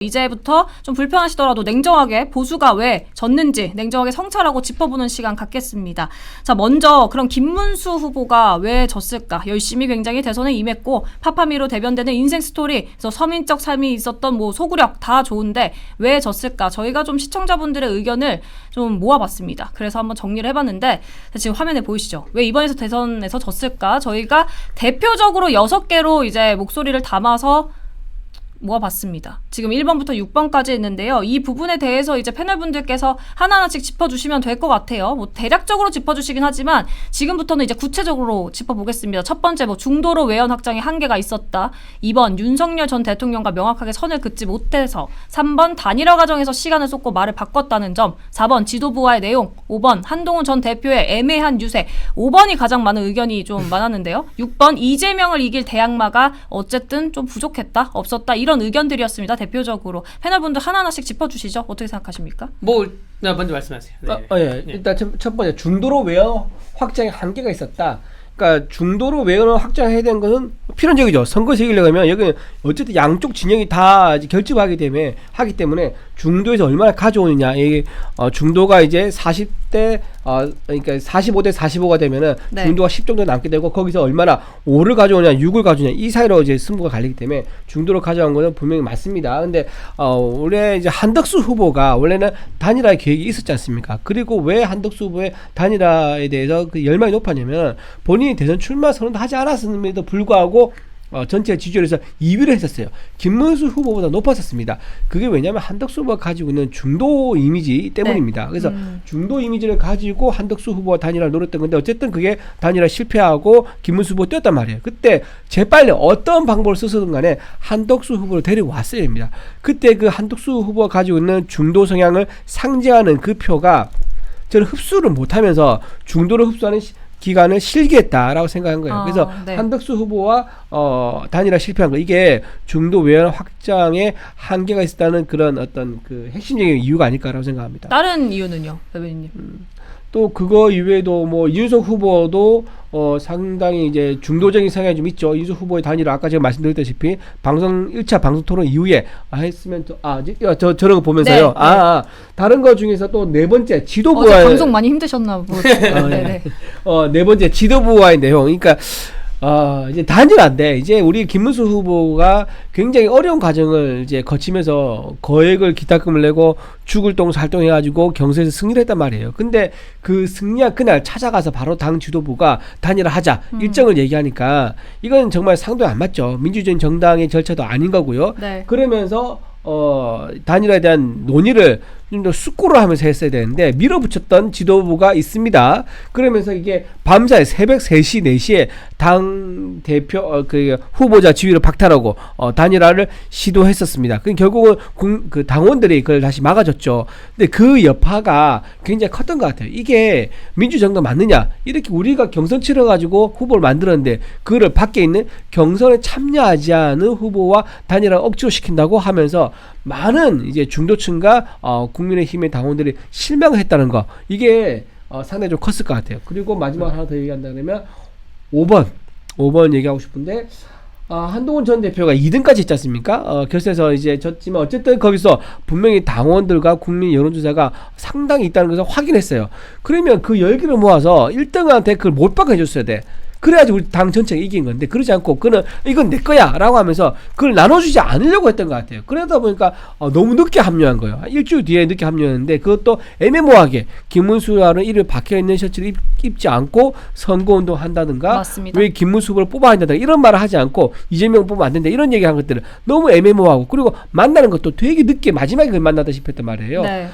이제부터 좀 불편하시더라도 냉정하게 보수가 왜 졌는지 냉정하게 성찰하고 짚어보는 시간 갖겠습니다. 자, 먼저 그럼 김문수 후보가 왜 졌을까? 열심히 굉장히 대선에 임했고 파파미로 대변되는 인생 스토리, 그래서 서민적 삶이 있었던 뭐 소구력 다 좋은데 왜 졌을까? 저희가 좀 시청자분들의 의견을 좀 모아봤습니다. 그래서 한번 정리를 해봤는데 지금 화면에 보이시죠? 왜 이번에서 대선에서 졌을까? 저희가 대표적으로 6개로 이제 목소리를 담아서 모아봤습니다. 지금 1번부터 6번까지 있는데요. 이 부분에 대해서 이제 패널분들께서 하나하나씩 짚어주시면 될 것 같아요. 뭐 대략적으로 짚어주시긴 하지만 지금부터는 이제 구체적으로 짚어보겠습니다. 첫 번째, 뭐 중도로 외연 확장에 한계가 있었다. 2번, 윤석열 전 대통령과 명확하게 선을 긋지 못해서. 3번, 단일화 과정에서 시간을 쏟고 말을 바꿨다는 점. 4번, 지도부와의 내용. 5번, 한동훈 전 대표의 애매한 유세. 5번이 가장 많은 의견이 좀 많았는데요. 6번, 이재명을 이길 대항마가 어쨌든 좀 부족했다, 없었다, 이런 의견들이었습니다. 대표적으로 패널분들 하나하나씩 짚어주시죠. 어떻게 생각하십니까? 먼저 말씀하세요. 네. 예. 일단 첫 번째, 중도로 외연 확장에 한계가 있었다. 그러니까 중도로 외연을 확장해야 되는 것은 필연적이죠. 선거에서 이기려고 하면 여기는 어쨌든 양쪽 진영이 다 결집하기 때문에 중도에서 얼마나 가져오느냐. 이게 중도가 이제 40대 그러니까 45대 45가 되면은 네. 중도가 10 정도 남게 되고 거기서 얼마나 5를 가져오냐 6을 가져오냐 이 사이로 이제 승부가 갈리기 때문에 중도로 가져온 것은 분명히 맞습니다. 근데 원래 이제 한덕수 후보가 원래는 단일화 계획이 있었지 않습니까? 그리고 왜 한덕수 후보의 단일화에 대해서 그 열망이 높았냐면 본인이 대선 출마 선언도 하지 않았음에도 불구하고 전체 지지율에서 2위를 했었어요. 김문수 후보보다 높았었습니다. 그게 왜냐하면 한덕수 후보가 가지고 있는 중도 이미지 때문입니다. 네. 그래서 중도 이미지를 가지고 한덕수 후보와 단일화를 노렸던 건데 어쨌든 그게 단일화 실패하고 김문수 후보 뛰었단 말이에요. 그때 재빨리 어떤 방법을 써서든 간에 한덕수 후보를 데리고 왔어야 됩니다. 그때 그 한덕수 후보가 가지고 있는 중도 성향을 상징하는 그 표가 저는 흡수를 못하면서 중도를 흡수하는 기간을 실기했다라고 생각한 거예요. 그래서 네. 한덕수 후보와 단일화 실패한 거, 이게 중도 외연 확장에 한계가 있었다는 그런 어떤 그 핵심적인 이유가 아닐까라고 생각합니다. 다른 이유는요, 대변인님? 또 그거 이외에도 뭐 이준석 후보도 상당히 이제 중도적인 성향이 좀 있죠. 이준석 후보의 단일화 아까 제가 말씀드렸다시피 1차 방송 토론 이후에 했으면 저런 거 보면서요. 네. 다른 거 중에서 또 네 번째 지도부와의 어제 방송 많이 힘드셨나 보죠. 네. 네 번째 지도부와의 내용. 그러니까 이제 단일화인데 이제 우리 김문수 후보가 굉장히 어려운 과정을 이제 거치면서 거액을 기탁금을 내고 죽을 똥 살똥 해가지고 경선에서 승리를 했단 말이에요. 근데 그 승리한 그날 찾아가서 바로 당 지도부가 단일화 하자 일정을 얘기하니까 이건 정말 상도에 안 맞죠. 민주주의 정당의 절차도 아닌 거고요. 네. 그러면서 단일화에 대한 논의를 좀 더 숙고를 하면서 했어야 되는데 밀어붙였던 지도부가 있습니다. 그러면서 이게 밤사이 새벽 3시, 4시에 당 대표 그 후보자 지위를 박탈하고 단일화를 시도했었습니다. 그 결국은 그 당원들이 그걸 다시 막아줬죠. 근데 그 여파가 굉장히 컸던 것 같아요. 이게 민주정당 맞느냐? 이렇게 우리가 경선 치러가지고 후보를 만들었는데 그거를 밖에 있는 경선에 참여하지 않은 후보와 단일화 억지로 시킨다고 하면서 많은 이제 중도층과 국민의힘의 당원들이 실망을 했다는 거, 이게 상당히 좀 컸을 것 같아요. 그리고 마지막 하나 더 얘기한다면 5번 얘기하고 싶은데 한동훈 전 대표가 2등까지 했지 않습니까? 결선에서 이제 졌지만 어쨌든 거기서 분명히 당원들과 국민 여론조사가 상당히 있다는 것을 확인했어요. 그러면 그 열기를 모아서 1등한테 그걸 못 박아 해줬어야 돼. 그래야지 우리 당 전체가 이긴 건데 그러지 않고 이건 내 거야 라고 하면서 그걸 나눠주지 않으려고 했던 것 같아요. 그러다 보니까 너무 늦게 합류한 거예요. 일주일 뒤에 늦게 합류했는데 그것도 애매모호하게 김문수라는 이름이 박혀있는 셔츠를 입지 않고 선거운동 한다든가, 맞습니다. 왜 김문수 후보를 뽑아야 된다든가 이런 말을 하지 않고 이재명 뽑으면 안 된다 이런 얘기한 것들은 너무 애매모호하고, 그리고 만나는 것도 되게 늦게 마지막에 만나다시피 했단 말이에요. 네.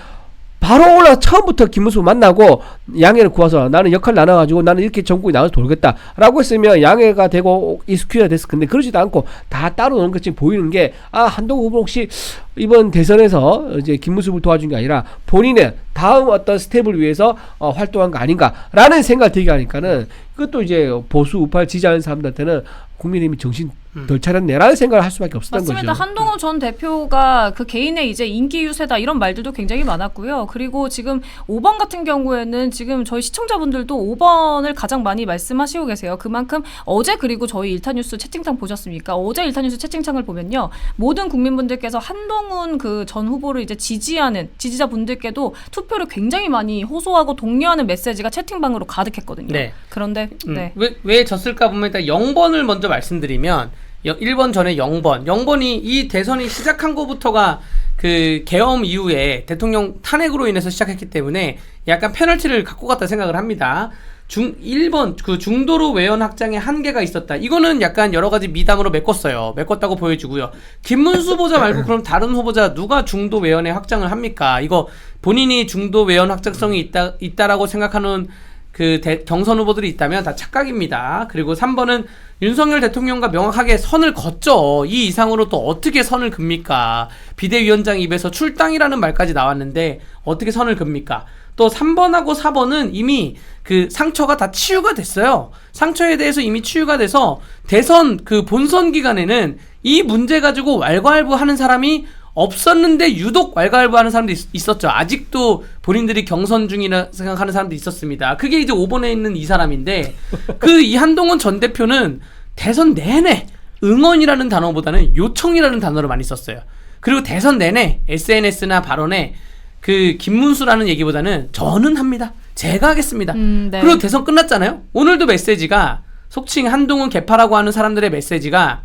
바로 올라 처음부터 김문수 만나고 양해를 구해서 나는 역할 나눠가지고 나는 이렇게 전국에 나눠서 돌겠다라고 했으면 양해가 되고 익스큐즈가 됐을 건데 그러지도 않고 다 따로 노는 것처럼 보이는 게 한동훈 후보 혹시 이번 대선에서 이제 김문수를 도와준 게 아니라 본인의 다음 어떤 스텝을 위해서 활동한 거 아닌가라는 생각이 들게 하니까는 그것도 이제 보수 우파를 지지하는 사람들한테는 국민의힘이 정신 덜 차렸네라는 생각을 할 수밖에 없었던 맞습니다. 거죠. 한동훈 전 대표가 그 개인의 이제 인기 유세다 이런 말들도 굉장히 많았고요. 그리고 지금 5번 같은 경우에는 지금 저희 시청자분들도 5번을 가장 많이 말씀하시고 계세요. 그만큼 어제 그리고 저희 일타뉴스 채팅창 보셨습니까? 어제 일타뉴스 채팅창을 보면요. 모든 국민분들께서 한동훈 그 전 후보를 이제 지지하는 지지자분들께도 투표를 굉장히 많이 호소하고 독려하는 메시지가 채팅방으로 가득했거든요. 네. 그런데 네. 왜 졌을까 보면 일단 0번을 먼저 말씀드리면 1번 전에 0번. 0번이 이 대선이 시작한 것부터가 그 계엄 이후에 대통령 탄핵으로 인해서 시작했기 때문에 약간 페널티를 갖고 갔다 생각을 합니다. 1번 그 중도로 외연 확장에 한계가 있었다. 이거는 약간 여러 가지 미담으로 메꿨어요. 메꿨다고 보여주고요. 김문수 후보자 말고 그럼 다른 후보자 누가 중도 외연의 확장을 합니까? 이거 본인이 중도 외연 확장성이 있다라고 생각하는 그 경선 후보들이 있다면 다 착각입니다. 그리고 3번은 윤석열 대통령과 명확하게 선을 걷죠. 이 이상으로 또 어떻게 선을 긋습니까? 비대위원장 입에서 출당이라는 말까지 나왔는데 어떻게 선을 긋습니까? 또 3번하고 4번은 이미 그 상처가 다 치유가 됐어요. 상처에 대해서 이미 치유가 돼서 대선 그 본선 기간에는 이 문제 가지고 왈가왈부하는 사람이 없었는데 유독 왈가왈부하는 사람도 있었죠. 아직도 본인들이 경선 중이라 생각하는 사람도 있었습니다. 그게 이제 5번에 있는 이 사람인데 그 이 한동훈 전 대표는 대선 내내 응원이라는 단어보다는 요청이라는 단어를 많이 썼어요. 그리고 대선 내내 SNS나 발언에 그 김문수라는 얘기보다는 저는 합니다. 제가 하겠습니다. 네. 그리고 대선 끝났잖아요. 오늘도 메시지가 속칭 한동훈 개파라고 하는 사람들의 메시지가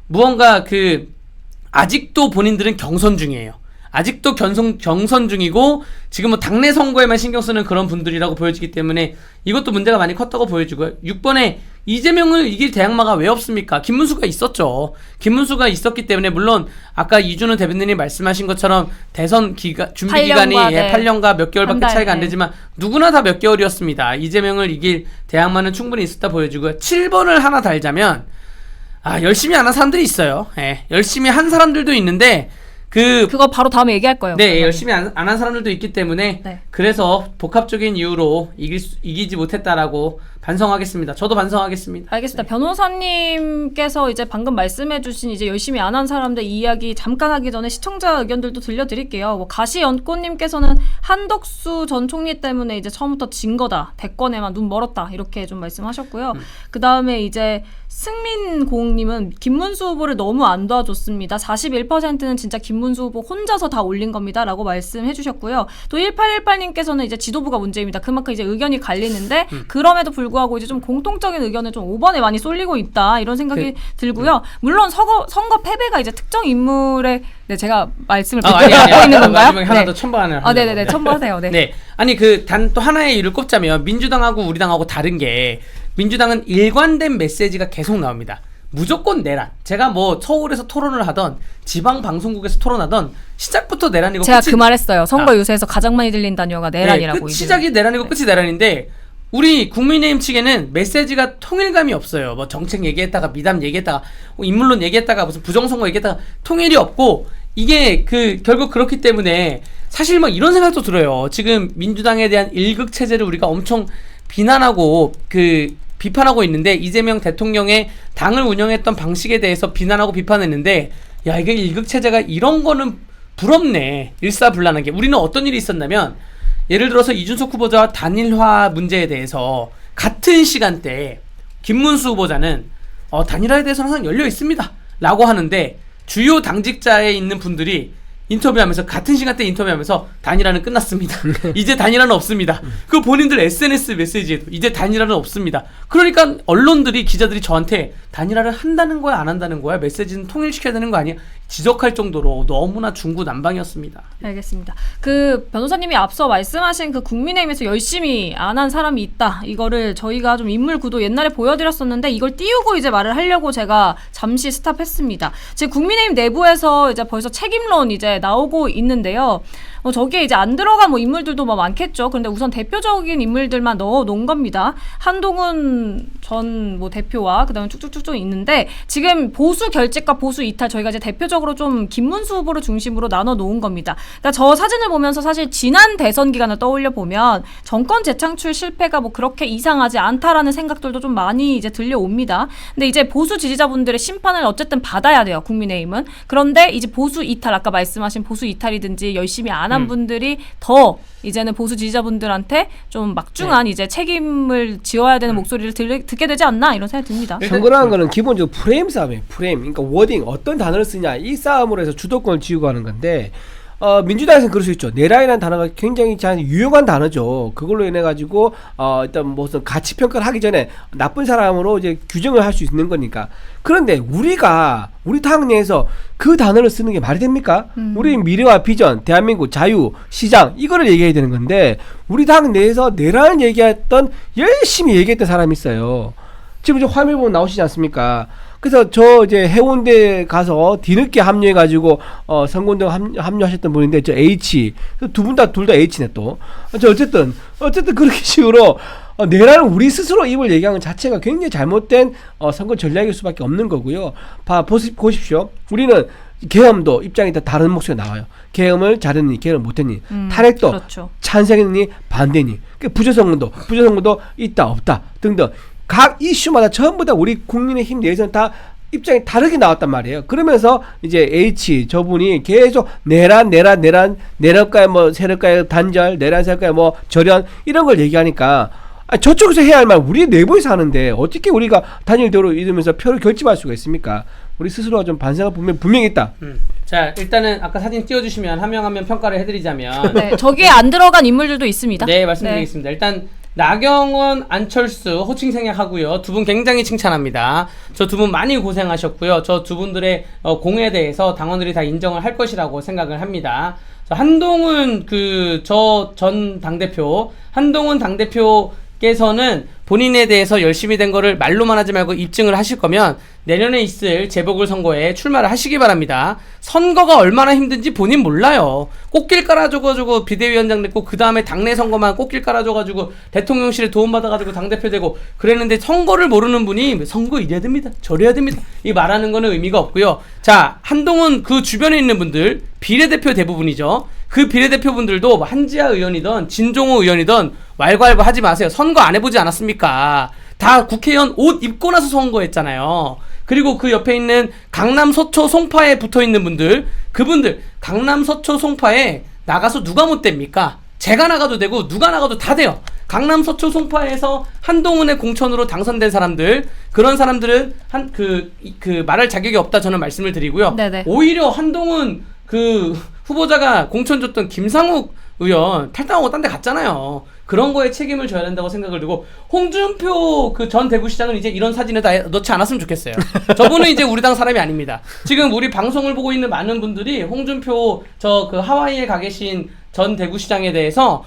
무언가 그 아직도 본인들은 경선 중이에요. 아직도 경선 중이고 지금 뭐 당내 선거에만 신경 쓰는 그런 분들이라고 보여지기 때문에 이것도 문제가 많이 컸다고 보여지고요. 6번에 이재명을 이길 대항마가 왜 없습니까? 김문수가 있었죠. 김문수가 있었기 때문에 물론 아까 이준호 대변인이 말씀하신 것처럼 대선 준비 기간이 8년과 몇 개월밖에 차이가 안 되지만 누구나 다 몇 개월이었습니다. 이재명을 이길 대항마는 충분히 있었다 보여지고요. 7번을 하나 달자면 열심히 안 한 사람들이 있어요. 열심히 한 사람들도 있는데 그거 바로 다음에 얘기할 거예요. 네, 열심히 안 한 사람들도 있기 때문에 네. 그래서 복합적인 이유로 이기지 못했다라고 반성하겠습니다. 저도 반성하겠습니다. 알겠습니다. 변호사님께서 이제 방금 말씀해주신 이제 열심히 안 한 사람들 이야기 잠깐 하기 전에 시청자 의견들도 들려드릴게요. 뭐 가시연꽃님께서는 한덕수 전 총리 때문에 이제 처음부터 진 거다. 대권에만 눈 멀었다. 이렇게 좀 말씀하셨고요. 그 다음에 이제 승민공님은 김문수 후보를 너무 안 도와줬습니다. 41%는 진짜 김문수 후보 혼자서 다 올린 겁니다. 라고 말씀해 주셨고요. 또 1818님께서는 이제 지도부가 문제입니다. 그만큼 이제 의견이 갈리는데 그럼에도 불구하고 이제 좀 공통적인 의견은 좀 5번에 많이 쏠리고 있다. 이런 생각이 들고요. 물론 선거 패배가 이제 특정 인물의 제가 말씀을 듣고 있는 건가요? 마지막에 하나 더 첨부하는 네네네. 첨부하세요. 네. 네. 아니 또 하나의 이유를 꼽자면 민주당하고 우리 당하고 다른 게 민주당은 일관된 메시지가 계속 나옵니다. 무조건 내란. 제가 뭐 서울에서 토론을 하던 지방 방송국에서 토론하던 시작부터 내란이고 제가 그 말했어요. 선거 유세에서 가장 많이 들린 단어가 내란이라고. 시작이 내란이고 끝이 내란인데 우리 국민의힘 측에는 메시지가 통일감이 없어요. 뭐 정책 얘기했다가 미담 얘기했다가 인물론 얘기했다가 무슨 부정선거 얘기했다가 통일이 없고 이게 결국 그렇기 때문에 사실 뭐 이런 생각도 들어요. 지금 민주당에 대한 일극 체제를 우리가 엄청 비난하고 비판하고 있는데 이재명 대통령의 당을 운영했던 방식에 대해서 비난하고 비판했는데 야 이게 일극체제가 이런 거는 부럽네. 일사불란한 게 우리는 어떤 일이 있었냐면 예를 들어서 이준석 후보자와 단일화 문제에 대해서 같은 시간대에 김문수 후보자는 단일화에 대해서는 항상 열려 있습니다 라고 하는데 주요 당직자에 있는 분들이 인터뷰하면서 같은 시간대 인터뷰하면서 단일화는 끝났습니다. 이제 단일화는 없습니다. 그 본인들 SNS 메시지에도 이제 단일화는 없습니다. 그러니까 언론들이 기자들이 저한테 단일화를 한다는 거야 안 한다는 거야 메시지는 통일시켜야 되는 거 아니야 지적할 정도로 너무나 중구난방이었습니다. 알겠습니다. 그 변호사님이 앞서 말씀하신 그 국민의힘에서 열심히 안 한 사람이 있다. 이거를 저희가 좀 인물 구도 옛날에 보여드렸었는데 이걸 띄우고 이제 말을 하려고 제가 잠시 스탑했습니다. 지금 국민의힘 내부에서 이제 벌써 책임론 이제 이제 나오고 있는데요. 저기에 이제 안 들어간 뭐 인물들도 뭐 많겠죠. 그런데 우선 대표적인 인물들만 넣어 놓은 겁니다. 한동훈 전 뭐 대표와 그다음에 쭉쭉쭉쭉 있는데 지금 보수 결집과 보수 이탈 저희가 이제 대표적으로 좀 김문수 후보를 중심으로 나눠 놓은 겁니다. 그러니까 저 사진을 보면서 사실 지난 대선 기간을 떠올려 보면 정권 재창출 실패가 뭐 그렇게 이상하지 않다라는 생각들도 좀 많이 이제 들려옵니다. 근데 이제 보수 지지자분들의 심판을 어쨌든 받아야 돼요. 국민의힘은. 그런데 이제 보수 이탈 아까 말씀하신 보수 이탈이든지 열심히 안 한 분들이 더 이제는 보수 지지자분들한테 좀 막중한 이제 책임을 지어야 되는 목소리를 듣게 되지 않나 이런 생각이 듭니다. 선거라는 거는 기본적으로 프레임 싸움이에요. 프레임. 그러니까 워딩 어떤 단어를 쓰냐 이 싸움으로 해서 주도권을 쥐고 하는 건데 민주당에서는 그럴 수 있죠. 내란이라는 단어가 굉장히 잘 유용한 단어죠. 그걸로 인해 가지고 일단 무슨 가치 평가를 하기 전에 나쁜 사람으로 이제 규정을 할 수 있는 거니까. 그런데 우리 당 내에서 그 단어를 쓰는 게 말이 됩니까? 우리 미래와 비전, 대한민국 자유, 시장 이거를 얘기해야 되는 건데 우리 당 내에서 내란을 열심히 얘기했던 사람이 있어요. 지금 이제 화면 보면 나오시지 않습니까? 그래서 저 이제 해운대 가서 뒤늦게 합류해가지고 선거운동 합류하셨던 분인데 저 H 둘 다 H네 또. 저 어쨌든 그렇게 식으로 내란을 우리 스스로 입을 얘기하는 것 자체가 굉장히 잘못된 선거 전략일 수밖에 없는 거고요. 보십시오. 우리는 계엄도 입장이 다 다른 목소리가 나와요. 계엄을 잘했니, 계엄을 못했니, 탄핵도 그렇죠. 찬성했니, 반대니, 부정선거도 있다 없다 등등. 각 이슈마다 전부 다 우리 국민의힘 내에서는 다 입장이 다르게 나왔단 말이에요. 그러면서 이제 H 저분이 계속 내란가의 뭐 세력가의 단절, 내란 세력가의 뭐 절연 이런 걸 얘기하니까 저쪽에서 해야 할 말 우리 내부에서 하는데 어떻게 우리가 단일대로 이러면서 표를 결집할 수가 있습니까? 우리 스스로가 좀 반성할 분명히 있다. 자, 일단은 아까 사진 띄워주시면 한 명 한 명 평가를 해드리자면 네, 저기에 안 들어간 인물들도 있습니다. 네, 말씀드리겠습니다. 일단 나경원, 안철수 호칭 생략하고요. 두 분 굉장히 칭찬합니다. 저 두 분 많이 고생하셨고요. 저 두 분들의 공에 대해서 당원들이 다 인정을 할 것이라고 생각을 합니다. 한동훈 저 전 당대표, 한동훈 당대표께서는 본인에 대해서 열심히 된 거를 말로만 하지 말고 입증을 하실 거면 내년에 있을 재보궐선거에 출마를 하시기 바랍니다. 선거가 얼마나 힘든지 본인 몰라요. 꽃길 깔아줘가지고 비대위원장 됐고 그 다음에 당내 선거만 꽃길 깔아줘가지고 대통령실에 도움받아가지고 당대표 되고 그랬는데 선거를 모르는 분이 선거 이래야 됩니다. 저래야 됩니다. 이 말하는 거는 의미가 없고요. 자, 한동훈 그 주변에 있는 분들 비례대표 대부분이죠. 그 비례대표분들도 한지아 의원이든 진종호 의원이든 왈가왈부 하지 마세요. 선거 안 해보지 않았습니까? 다 국회의원 옷 입고 나서 선거했잖아요. 그리고 그 옆에 있는 강남 서초 송파에 붙어있는 분들, 그분들 강남 서초 송파에 나가서 누가 못 됩니까? 제가 나가도 되고 누가 나가도 다 돼요. 강남 서초 송파에서 한동훈의 공천으로 당선된 사람들, 그런 사람들은 말할 자격이 없다 저는 말씀을 드리고요. 네네. 오히려 한동훈 후보자가 공천 줬던 김상욱 의원 탈당하고 딴 데 갔잖아요. 그런 거에 책임을 져야 된다고 생각을 들고, 홍준표 전 대구시장은 이제 이런 사진에 다 넣지 않았으면 좋겠어요. 저분은 이제 우리 당 사람이 아닙니다. 지금 우리 방송을 보고 있는 많은 분들이 홍준표 하와이에 가 계신 전 대구시장에 대해서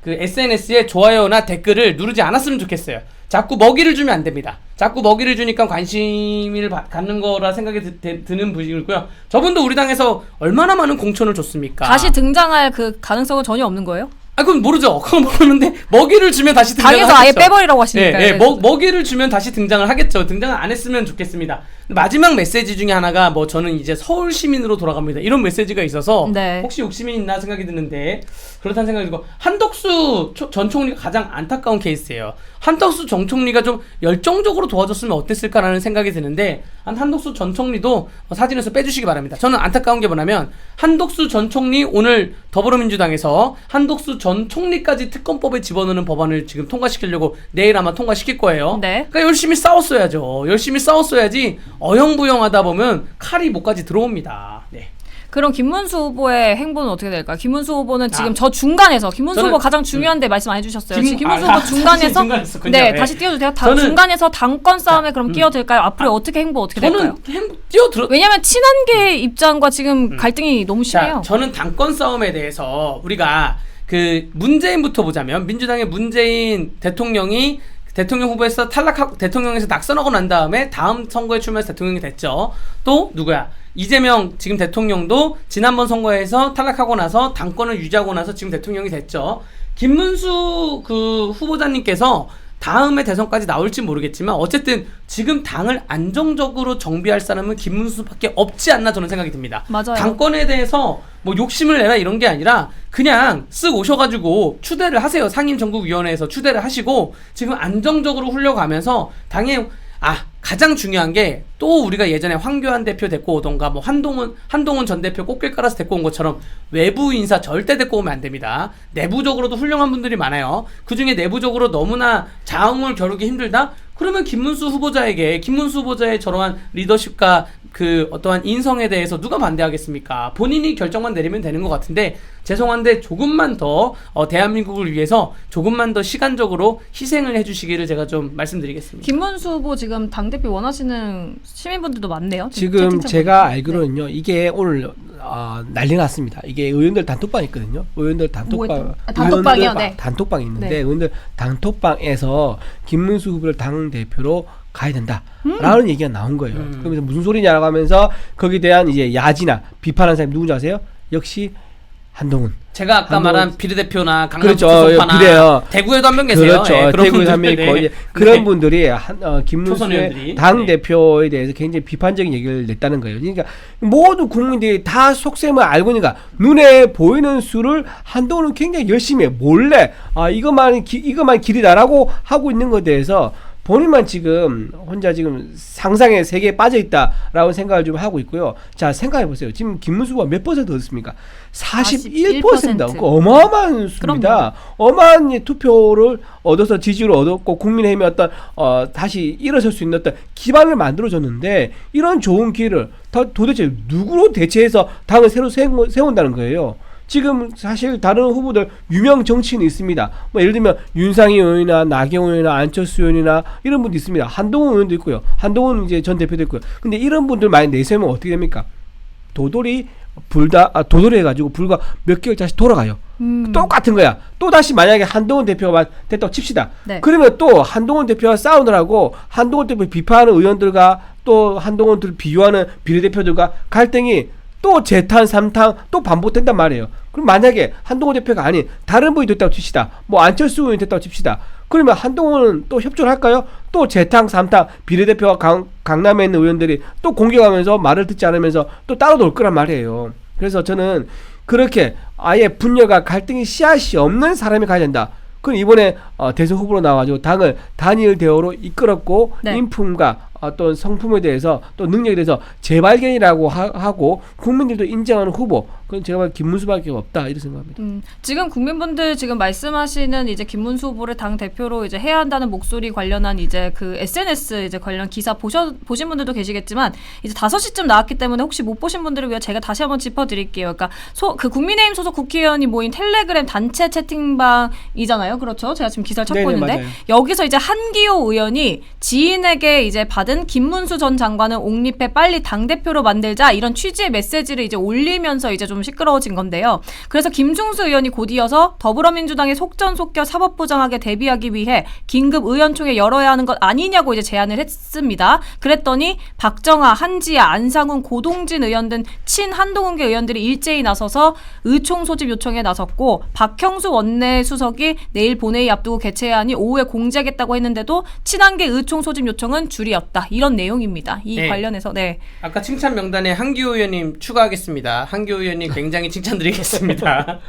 SNS에 좋아요나 댓글을 누르지 않았으면 좋겠어요. 자꾸 먹이를 주면 안 됩니다. 자꾸 먹이를 주니까 관심을 갖는 거라 생각이 드는 분이고요. 저분도 우리 당에서 얼마나 많은 공천을 줬습니까? 다시 등장할 그 가능성은 전혀 없는 거예요? 그건 모르죠. 그건 모르는데 먹이를 주면 다시 등장을 하겠죠. 당에서 아예 빼버리라고 하시니까요. 네, 먹이를 주면 다시 등장을 하겠죠. 등장을 안 했으면 좋겠습니다. 마지막 메시지 중에 하나가 저는 이제 서울 시민으로 돌아갑니다. 이런 메시지가 있어서 네. 혹시 욕심이 있나 생각이 드는데 그렇다는 생각이 들고, 한덕수 전 총리가 가장 안타까운 케이스예요. 한덕수 전 총리가 좀 열정적으로 도와줬으면 어땠을까라는 생각이 드는데 한덕수 전 총리도 사진에서 빼주시기 바랍니다. 저는 안타까운 게 뭐냐면 한덕수 전 총리 오늘 더불어민주당에서 한덕수 전 총리까지 특검법에 집어넣는 법안을 지금 통과시키려고 내일 아마 통과시킬 거예요. 네. 그러니까 열심히 싸웠어야죠. 열심히 싸웠어야지 어영부영하다 보면 칼이 목까지 들어옵니다. 네. 그럼 김문수 후보의 행보는 어떻게 될까요? 김문수 후보는 지금 저 중간에서 김문수 후보 가장 중요한데 말씀 안 해주셨어요. 지금 김문수 후보 중간에서 네, 다시 띄워주세요. 중간에서 당권 싸움에 그럼 끼어들까요? 앞으로 어떻게 될까요? 왜냐하면 친한계 입장과 지금 갈등이 너무 심해요. 저는 당권 싸움에 대해서 우리가 문재인부터 보자면, 민주당의 문재인 대통령이 대통령 후보에서 탈락하고 대통령에서 낙선하고 난 다음에 다음 선거에 출마해서 대통령이 됐죠. 또 누구야? 이재명 지금 대통령도 지난번 선거에서 탈락하고 나서 당권을 유지하고 나서 지금 대통령이 됐죠. 김문수 그 후보자님께서 다음에 대선까지 나올지 모르겠지만 어쨌든 지금 당을 안정적으로 정비할 사람은 김문수밖에 없지 않나 저는 생각이 듭니다. 맞아요. 당권에 대해서 뭐 욕심을 내라 이런 게 아니라 그냥 쓱 오셔가지고 추대를 하세요. 상임전국위원회에서 추대를 하시고 지금 안정적으로 흘러가면서 당의 가장 중요한 게 또 우리가 예전에 황교안 대표 데리고 오던가 뭐 한동훈 전 대표 꽃길 깔아서 데리고 온 것처럼 외부 인사 절대 데리고 오면 안 됩니다. 내부적으로도 훌륭한 분들이 많아요. 그중에 내부적으로 너무나 자웅을 겨루기 힘들다? 그러면 김문수 후보자의 저러한 리더십과 그 어떠한 인성에 대해서 누가 반대하겠습니까? 본인이 결정만 내리면 되는 것 같은데 죄송한데 조금만 더 대한민국을 위해서 조금만 더 시간적으로 희생을 해주시기를 제가 좀 말씀드리겠습니다. 김문수 후보 지금 당대표 원하시는 시민분들도 많네요. 지금 채팅창 제가 보니까. 알기로는요. 이게 오늘 난리 났습니다. 이게 의원들 단톡방 있거든요. 의원들 단톡방. 단톡방이요? 의원들 네. 단톡방이 있는데 네. 의원들 단톡방에서 김문수 후보를 당대표로 가야 된다라는 얘기가 나온 거예요. 그러면서 무슨 소리냐라고 하면서 거기에 대한 이제 야지나 비판하는 사람이 누군지 아세요? 역시 한동훈. 제가 아까 말한 비례대표나 강남 그렇죠. 부소파나 비례요. 대구에도 한 명 계세요. 그렇죠. 예, 그런 대구에 한 명이 분들. 있고 네. 그런 네. 분들이 초선 김문수의 의원들이. 당 네. 대표에 대해서 굉장히 비판적인 얘기를 냈다는 거예요. 그러니까 모든 국민들이 다 속셈을 알고 있으니까 눈에 보이는 수를 한동훈은 굉장히 열심히 몰래 이것만 길이다라고 하고 있는 것에 대해서 본인만 지금 혼자 지금 상상의 세계에 빠져 있다라고 생각을 좀 하고 있고요. 자, 생각해 보세요. 지금 김문수 후보가 몇 퍼센트 얻었습니까? 41%입니다. 그 어마어마한 수입니다. 어마어마한 투표를 얻어서 지지를 얻었고 국민의힘이 어떤 다시 일어설 수 있는 어떤 기반을 만들어줬는데 이런 좋은 기회를 도대체 누구로 대체해서 당을 새로 세운다는 거예요. 지금 사실 다른 후보들 유명 정치인이 있습니다. 뭐 예를 들면 윤상희 의원이나 나경원 의원이나 안철수 의원이나 이런 분도 있습니다. 한동훈 의원도 있고요. 한동훈 이제 전 대표도 있고요. 근데 이런 분들 많이 내세우면 어떻게 됩니까? 도돌이 해가지고 불과 몇 개월 다시 돌아가요. 똑같은 거야. 또 다시 만약에 한동훈 대표가 됐다고 칩시다. 네. 그러면 또 한동훈 대표와 싸우느라고 한동훈 대표 비판하는 의원들과 또 한동훈을 비유하는 비례대표들과 갈등이 또 재탄, 삼탄 또 반복된단 말이에요. 그럼 만약에 한동훈 대표가 아닌 다른 분이 됐다고 칩시다. 뭐 안철수 의원이 됐다고 칩시다. 그러면 한동훈은 또 협조를 할까요? 또 재탕, 삼탕 비례대표와 강남에 있는 의원들이 또 공격하면서 말을 듣지 않으면서 또 따로 놀 거란 말이에요. 그래서 저는 그렇게 아예 분열과 갈등이 씨앗이 없는 사람이 가야 된다. 그럼 이번에 대선 후보로 나와가지고 당을 단일 대우로 이끌었고 네. 인품과 어떤 성품에 대해서 또 능력에 대해서 재발견이라고 하고 국민들도 인정하는 후보, 그건 제가 봐도 김문수밖에 없다 이렇게 생각합니다. 지금 국민분들 지금 말씀하시는 이제 김문수 후보를 당 대표로 이제 해야 한다는 목소리 관련한 이제 그 SNS 이제 관련 기사 보신 분들도 계시겠지만 이제 5시쯤 나왔기 때문에 혹시 못 보신 분들을 위해 제가 다시 한번 짚어드릴게요. 그러니까 그 국민의힘 소속 국회의원이 모인 텔레그램 단체 채팅방이잖아요. 그렇죠? 제가 지금 기사를 찾고 네네, 있는데 맞아요. 여기서 이제 한기호 의원이 지인에게 이제 받은 김문수 전 장관은 옹립해 빨리 당대표로 만들자 이런 취지의 메시지를 이제 올리면서 이제 좀 시끄러워진 건데요. 그래서 김중수 의원이 곧이어서 더불어민주당의 속전속결 사법부장하게 대비하기 위해 긴급 의원총회 열어야 하는 것 아니냐고 이제 제안을 했습니다. 그랬더니 박정아, 한지아, 안상훈, 고동진 의원 등 친한동훈계 의원들이 일제히 나서서 의총 소집 요청에 나섰고 박형수 원내수석이 내일 본회의 앞두고 개최해야 하니 오후에 공지하겠다고 했는데도 친한계 의총 소집 요청은 줄이었다. 이런 내용입니다. 이 네. 관련해서 아까 칭찬 명단에 한기호 의원님 추가하겠습니다. 한기호 의원님 굉장히 칭찬드리겠습니다.